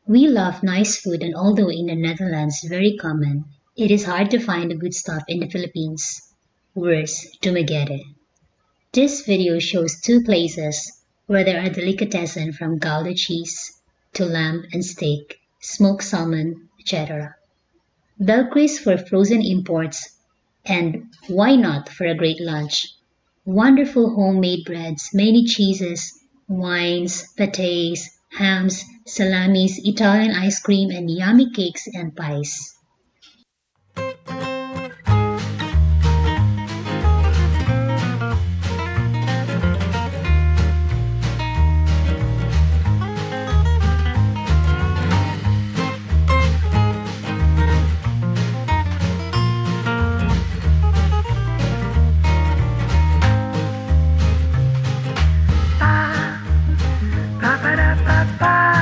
We love nice food, and although in the Netherlands very common, it is hard to find the good stuff in the Philippines. Worse, Dumaguete. This video shows two places where there are delicatessen from Gouda cheese to lamb and steak, smoked salmon, etc. Belcris for frozen imports, and why not for a great lunch? Wonderful homemade breads, many cheeses, wines, pâtés, hams, salamis, Italian ice cream, and yummy cakes and pies. Ba ba ba ba ba.